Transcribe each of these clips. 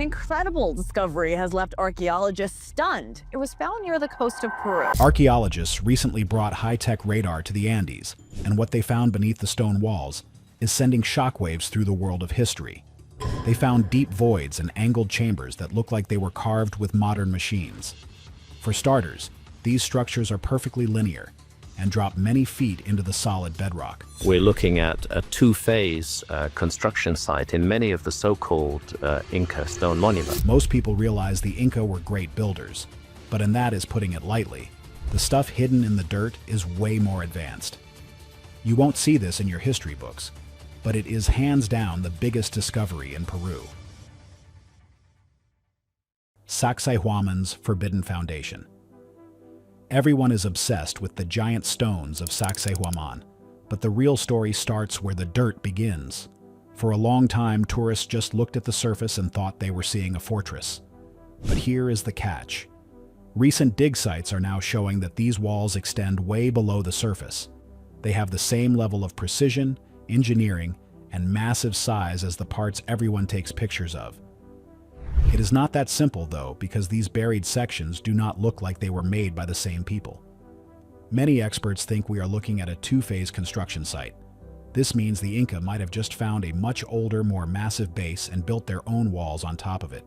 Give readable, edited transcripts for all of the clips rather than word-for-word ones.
incredible discovery has left archaeologists stunned. It was found near the coast of Peru. Archaeologists recently brought high-tech radar to the Andes, and what they found beneath the stone walls is sending shockwaves through the world of history. They found deep voids and angled chambers that look like they were carved with modern machines. For starters, these structures are perfectly linear and drop many feet into the solid bedrock. We're looking at a two-phase construction site in many of the so-called Inca stone monuments. Most people realize the Inca were great builders, but and that is putting it lightly. The stuff hidden in the dirt is way more advanced. You won't see this in your history books, but it is hands down the biggest discovery in Peru. Sacsayhuamán's Forbidden Foundation. Everyone is obsessed with the giant stones of Sacsayhuamán, but the real story starts where the dirt begins. For a long time, tourists just looked at the surface and thought they were seeing a fortress. But here is the catch. Recent dig sites are now showing that these walls extend way below the surface. They have the same level of precision, engineering, and massive size as the parts everyone takes pictures of. It is not that simple, though, because these buried sections do not look like they were made by the same people. Many experts think we are looking at a two-phase construction site. This means the Inca might have just found a much older, more massive base and built their own walls on top of it.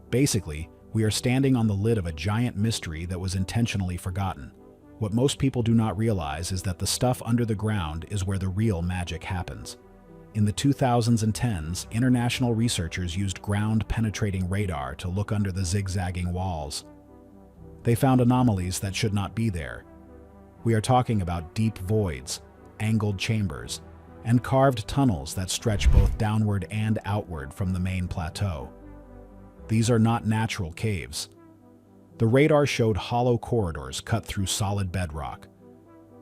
Basically, we are standing on the lid of a giant mystery that was intentionally forgotten. What most people do not realize is that the stuff under the ground is where the real magic happens. In the 2010s, international researchers used ground-penetrating radar to look under the zigzagging walls. They found anomalies that should not be there. We are talking about deep voids, angled chambers, and carved tunnels that stretch both downward and outward from the main plateau. These are not natural caves. The radar showed hollow corridors cut through solid bedrock.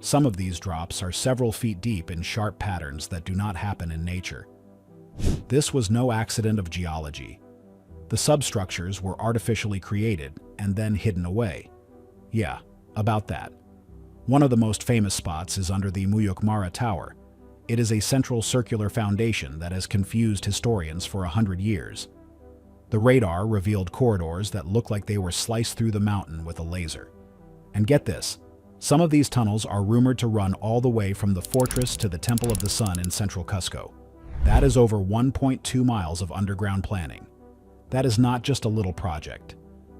Some of these drops are several feet deep in sharp patterns that do not happen in nature. This was no accident of geology. The substructures were artificially created and then hidden away. Yeah, about that. One of the most famous spots is under the Muyukmara Tower. It is a central circular foundation that has confused historians for 100 years. The radar revealed corridors that look like they were sliced through the mountain with a laser. And get this, some of these tunnels are rumored to run all the way from the fortress to the Temple of the Sun in central Cusco. That is over 1.2 miles of underground planning. That is not just a little project.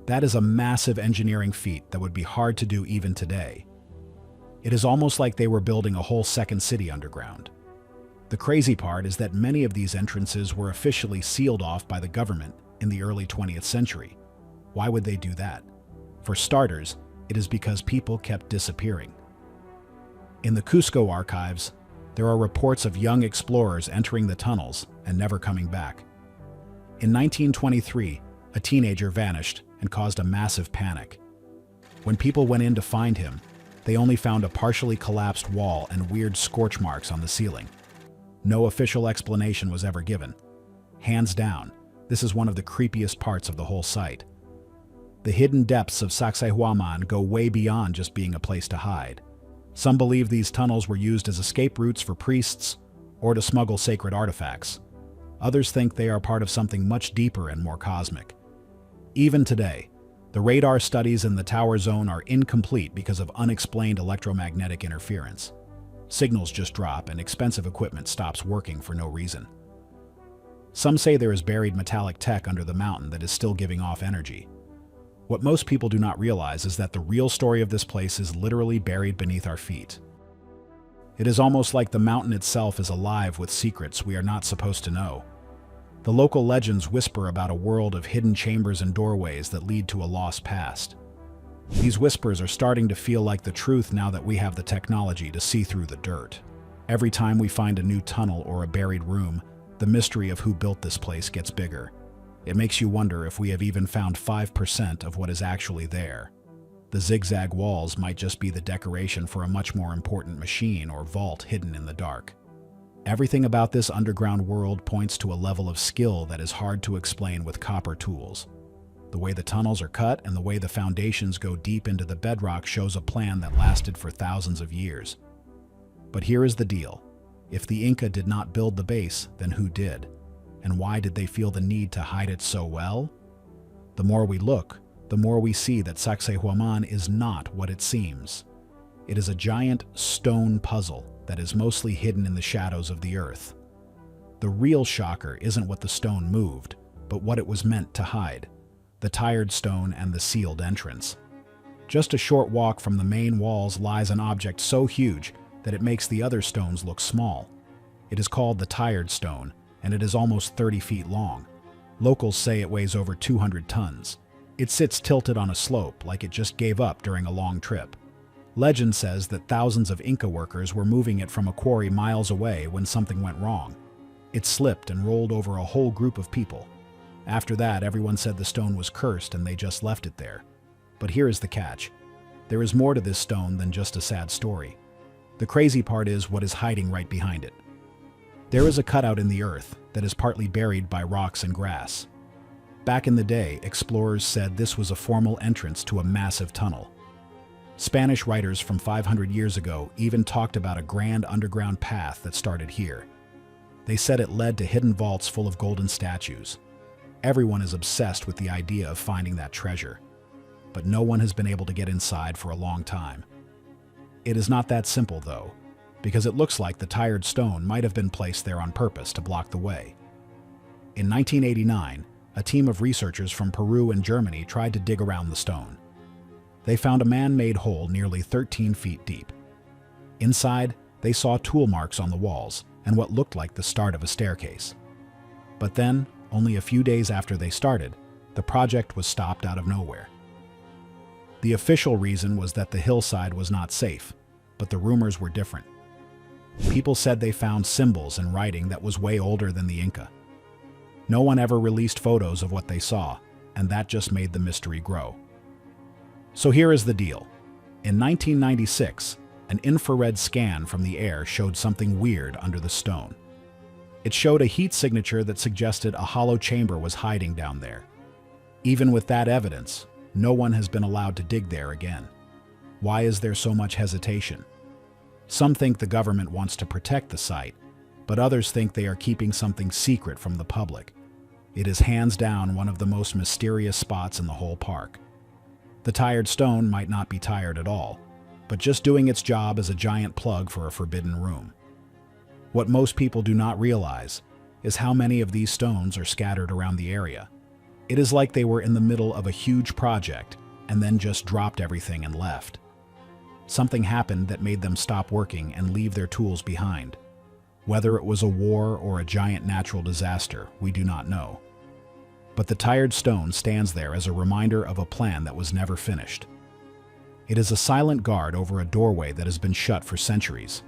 That is a massive engineering feat that would be hard to do even today. It is almost like they were building a whole second city underground. The crazy part is that many of these entrances were officially sealed off by the government in the early 20th century. Why would they do that? For starters, it is because people kept disappearing. In the Cusco archives, there are reports of young explorers entering the tunnels and never coming back. In 1923, a teenager vanished and caused a massive panic. When people went in to find him, they only found a partially collapsed wall and weird scorch marks on the ceiling. No official explanation was ever given. Hands down, this is one of the creepiest parts of the whole site. The hidden depths of Sacsayhuamán go way beyond just being a place to hide. Some believe these tunnels were used as escape routes for priests or to smuggle sacred artifacts. Others think they are part of something much deeper and more cosmic. Even today, the radar studies in the tower zone are incomplete because of unexplained electromagnetic interference. Signals just drop and expensive equipment stops working for no reason. Some say there is buried metallic tech under the mountain that is still giving off energy. What most people do not realize is that the real story of this place is literally buried beneath our feet. It is almost like the mountain itself is alive with secrets we are not supposed to know. The local legends whisper about a world of hidden chambers and doorways that lead to a lost past. These whispers are starting to feel like the truth now that we have the technology to see through the dirt. Every time we find a new tunnel or a buried room, the mystery of who built this place gets bigger. It makes you wonder if we have even found 5% of what is actually there. The zigzag walls might just be the decoration for a much more important machine or vault hidden in the dark. Everything about this underground world points to a level of skill that is hard to explain with copper tools. The way the tunnels are cut and the way the foundations go deep into the bedrock shows a plan that lasted for thousands of years. But here is the deal. If the Inca did not build the base, then who did? And why did they feel the need to hide it so well? The more we look, the more we see that Sacsayhuamán is not what it seems. It is a giant stone puzzle that is mostly hidden in the shadows of the earth. The real shocker isn't what the stone moved, but what it was meant to hide: the tired stone and the sealed entrance. Just a short walk from the main walls lies an object so huge that it makes the other stones look small. It is called the tired stone, and it is almost 30 feet long. Locals say it weighs over 200 tons. It sits tilted on a slope like it just gave up during a long trip. Legend says that thousands of Inca workers were moving it from a quarry miles away when something went wrong. It slipped and rolled over a whole group of people. After that, everyone said the stone was cursed and they just left it there. But here is the catch. There is more to this stone than just a sad story. The crazy part is what is hiding right behind it. There is a cutout in the earth that is partly buried by rocks and grass. Back in the day, explorers said this was a formal entrance to a massive tunnel. Spanish writers from 500 years ago even talked about a grand underground path that started here. They said it led to hidden vaults full of golden statues. Everyone is obsessed with the idea of finding that treasure, but no one has been able to get inside for a long time. It is not that simple, though, because it looks like the tired stone might have been placed there on purpose to block the way. In 1989, a team of researchers from Peru and Germany tried to dig around the stone. They found a man-made hole nearly 13 feet deep. Inside, they saw tool marks on the walls and what looked like the start of a staircase. But then, only a few days after they started, the project was stopped out of nowhere. The official reason was that the hillside was not safe, but the rumors were different. People said they found symbols and writing that was way older than the Inca. No one ever released photos of what they saw, and that just made the mystery grow. So here is the deal. In 1996, an infrared scan from the air showed something weird under the stone. It showed a heat signature that suggested a hollow chamber was hiding down there. Even with that evidence, no one has been allowed to dig there again. Why is there so much hesitation? Some think the government wants to protect the site, but others think they are keeping something secret from the public. It is hands down one of the most mysterious spots in the whole park. The tired stone might not be tired at all, but just doing its job as a giant plug for a forbidden room. What most people do not realize is how many of these stones are scattered around the area. It is like they were in the middle of a huge project and then just dropped everything and left. Something happened that made them stop working and leave their tools behind. Whether it was a war or a giant natural disaster, we do not know. But the tired stone stands there as a reminder of a plan that was never finished. It is a silent guard over a doorway that has been shut for centuries.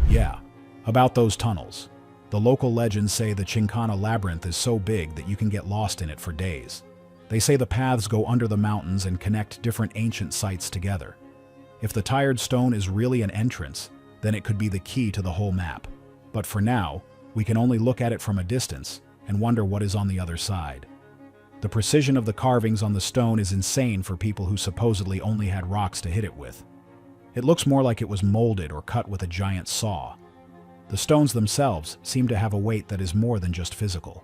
Yeah, about those tunnels. The local legends say the Chincana labyrinth is so big that you can get lost in it for days. They say the paths go under the mountains and connect different ancient sites together. If the tired stone is really an entrance, then it could be the key to the whole map. But for now, we can only look at it from a distance and wonder what is on the other side. The precision of the carvings on the stone is insane for people who supposedly only had rocks to hit it with. It looks more like it was molded or cut with a giant saw. The stones themselves seem to have a weight that is more than just physical.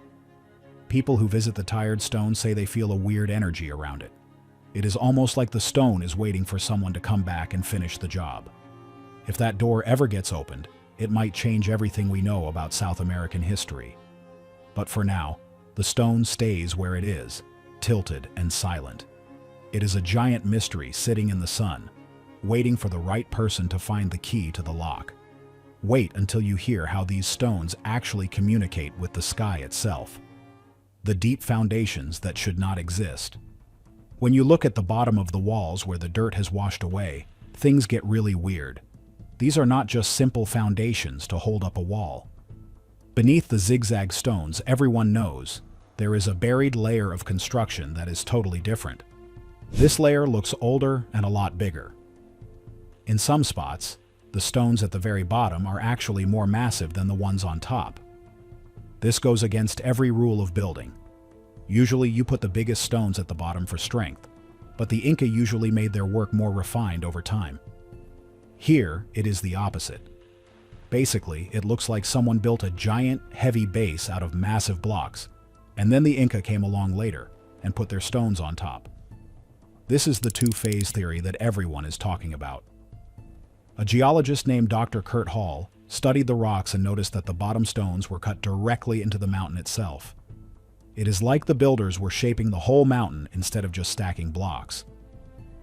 People who visit the tired stone say they feel a weird energy around it. It is almost like the stone is waiting for someone to come back and finish the job. If that door ever gets opened, it might change everything we know about South American history. But for now, the stone stays where it is, tilted and silent. It is a giant mystery sitting in the sun, waiting for the right person to find the key to the lock. Wait until you hear how these stones actually communicate with the sky itself. The deep foundations that should not exist. When you look at the bottom of the walls where the dirt has washed away, things get really weird. These are not just simple foundations to hold up a wall. Beneath the zigzag stones, everyone knows, there is a buried layer of construction that is totally different. This layer looks older and a lot bigger. In some spots, the stones at the very bottom are actually more massive than the ones on top. This goes against every rule of building. Usually you put the biggest stones at the bottom for strength, but the Inca usually made their work more refined over time. Here, it is the opposite. Basically, it looks like someone built a giant, heavy base out of massive blocks, and then the Inca came along later and put their stones on top. This is the two-phase theory that everyone is talking about. A geologist named Dr. Kurt Hall studied the rocks and noticed that the bottom stones were cut directly into the mountain itself. It is like the builders were shaping the whole mountain instead of just stacking blocks.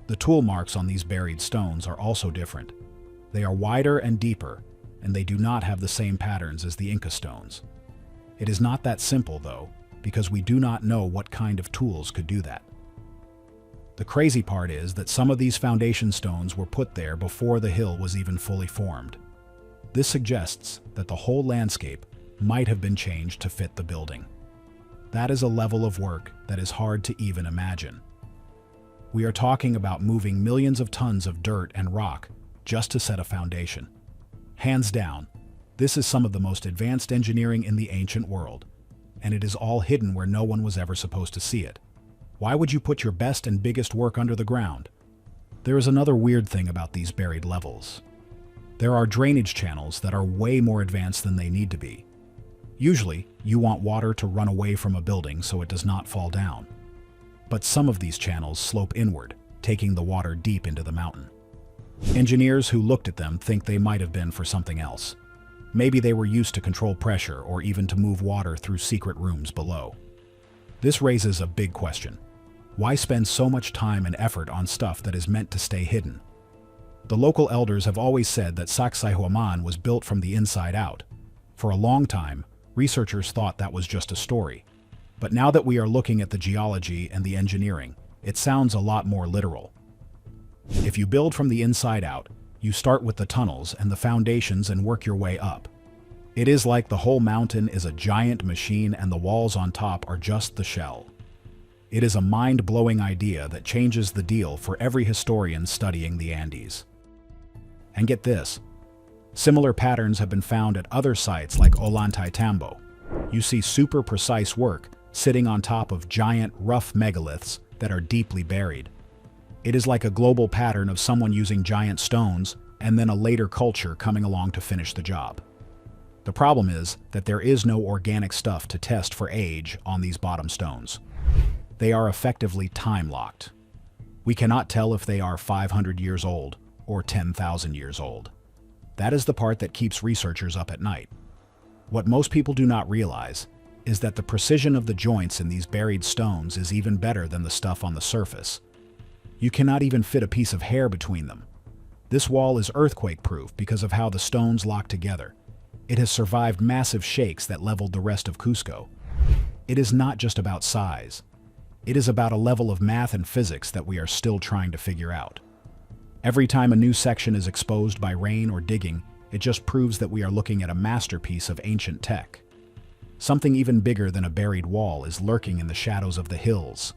The tool marks on these buried stones are also different. They are wider and deeper, and they do not have the same patterns as the Inca stones. It is not that simple, though, because we do not know what kind of tools could do that. The crazy part is that some of these foundation stones were put there before the hill was even fully formed. This suggests that the whole landscape might have been changed to fit the building. That is a level of work that is hard to even imagine. We are talking about moving millions of tons of dirt and rock just to set a foundation. Hands down, this is some of the most advanced engineering in the ancient world, and it is all hidden where no one was ever supposed to see it. Why would you put your best and biggest work under the ground? There is another weird thing about these buried levels. There are drainage channels that are way more advanced than they need to be. Usually, you want water to run away from a building so it does not fall down. But some of these channels slope inward, taking the water deep into the mountain. Engineers who looked at them think they might have been for something else. Maybe they were used to control pressure or even to move water through secret rooms below. This raises a big question. Why spend so much time and effort on stuff that is meant to stay hidden? The local elders have always said that Sacsayhuamán was built from the inside out. For a long time, researchers thought that was just a story. But now that we are looking at the geology and the engineering, it sounds a lot more literal. If you build from the inside out, you start with the tunnels and the foundations and work your way up. It is like the whole mountain is a giant machine and the walls on top are just the shell. It is a mind-blowing idea that changes the deal for every historian studying the Andes. And get this, similar patterns have been found at other sites like Ollantaytambo. You see super precise work sitting on top of giant, rough megaliths that are deeply buried. It is like a global pattern of someone using giant stones and then a later culture coming along to finish the job. The problem is that there is no organic stuff to test for age on these bottom stones. They are effectively time-locked. We cannot tell if they are 500 years old or 10,000 years old. That is the part that keeps researchers up at night. What most people do not realize is that the precision of the joints in these buried stones is even better than the stuff on the surface. You cannot even fit a piece of hair between them. This wall is earthquake-proof because of how the stones lock together. It has survived massive shakes that leveled the rest of Cusco. It is not just about size. It is about a level of math and physics that we are still trying to figure out. Every time a new section is exposed by rain or digging, it just proves that we are looking at a masterpiece of ancient tech. Something even bigger than a buried wall is lurking in the shadows of the hills.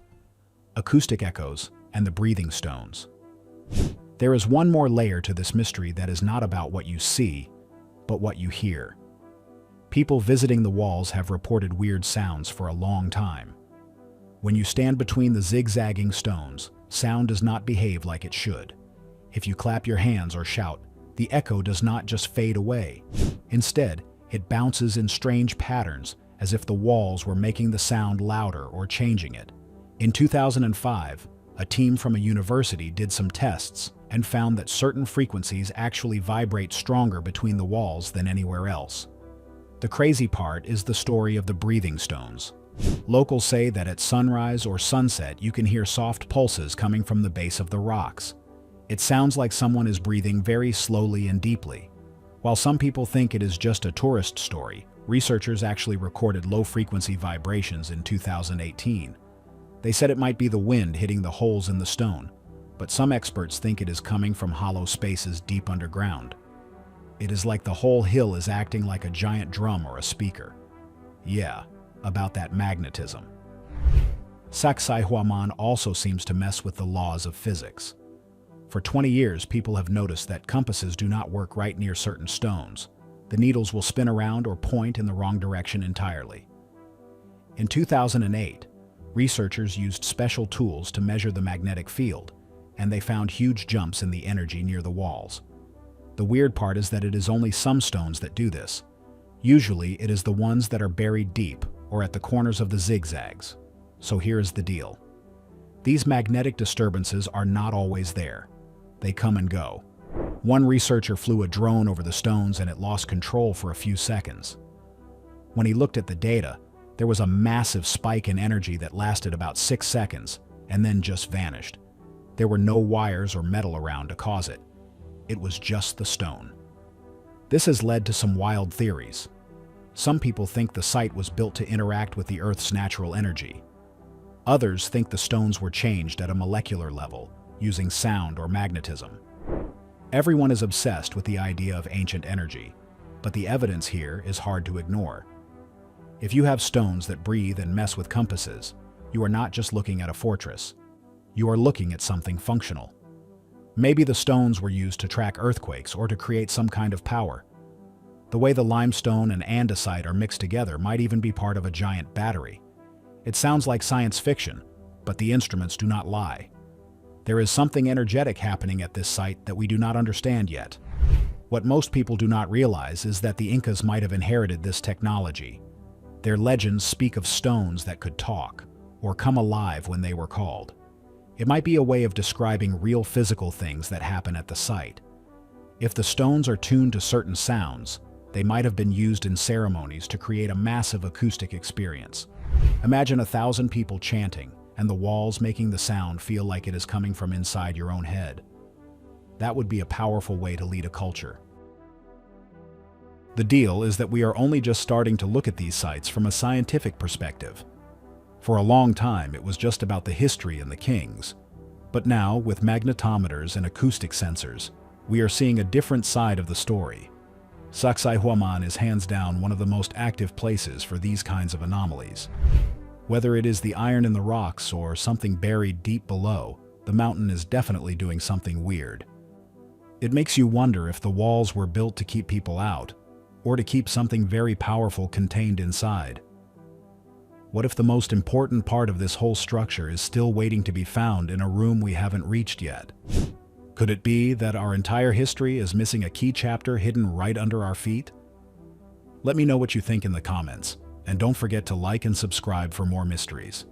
Acoustic echoes and the breathing stones. There is one more layer to this mystery that is not about what you see, but what you hear. People visiting the walls have reported weird sounds for a long time. When you stand between the zigzagging stones, sound does not behave like it should. If you clap your hands or shout, the echo does not just fade away. Instead, it bounces in strange patterns as if the walls were making the sound louder or changing it. In 2005, a team from a university did some tests and found that certain frequencies actually vibrate stronger between the walls than anywhere else. The crazy part is the story of the breathing stones. Locals say that at sunrise or sunset you can hear soft pulses coming from the base of the rocks. It sounds like someone is breathing very slowly and deeply. While some people think it is just a tourist story, researchers actually recorded low-frequency vibrations in 2018. They said it might be the wind hitting the holes in the stone, but some experts think it is coming from hollow spaces deep underground. It is like the whole hill is acting like a giant drum or a speaker. Yeah, about that magnetism. Sacsayhuamán also seems to mess with the laws of physics. For 20 years, people have noticed that compasses do not work right near certain stones. The needles will spin around or point in the wrong direction entirely. In 2008, researchers used special tools to measure the magnetic field, and they found huge jumps in the energy near the walls. The weird part is that it is only some stones that do this. Usually, it is the ones that are buried deep or at the corners of the zigzags. So here is the deal. These magnetic disturbances are not always there. They come and go. One researcher flew a drone over the stones and it lost control for a few seconds. When he looked at the data, there was a massive spike in energy that lasted about 6 seconds and then just vanished. There were no wires or metal around to cause it. It was just the stone. This has led to some wild theories. Some people think the site was built to interact with the Earth's natural energy. Others think the stones were changed at a molecular level, using sound or magnetism. Everyone is obsessed with the idea of ancient energy, but the evidence here is hard to ignore. If you have stones that breathe and mess with compasses, you are not just looking at a fortress. You are looking at something functional. Maybe the stones were used to track earthquakes or to create some kind of power. The way the limestone and andesite are mixed together might even be part of a giant battery. It sounds like science fiction, but the instruments do not lie. There is something energetic happening at this site that we do not understand yet. What most people do not realize is that the Incas might have inherited this technology. Their legends speak of stones that could talk, or come alive when they were called. It might be a way of describing real physical things that happen at the site. If the stones are tuned to certain sounds, they might have been used in ceremonies to create a massive acoustic experience. Imagine 1,000 people chanting, and the walls making the sound feel like it is coming from inside your own head. That would be a powerful way to lead a culture. The deal is that we are only just starting to look at these sites from a scientific perspective. For a long time, it was just about the history and the kings. But now, with magnetometers and acoustic sensors, we are seeing a different side of the story. Sacsayhuamán is hands down one of the most active places for these kinds of anomalies. Whether it is the iron in the rocks or something buried deep below, the mountain is definitely doing something weird. It makes you wonder if the walls were built to keep people out, or to keep something very powerful contained inside. What if the most important part of this whole structure is still waiting to be found in a room we haven't reached yet? Could it be that our entire history is missing a key chapter hidden right under our feet? Let me know what you think in the comments, and don't forget to like and subscribe for more mysteries.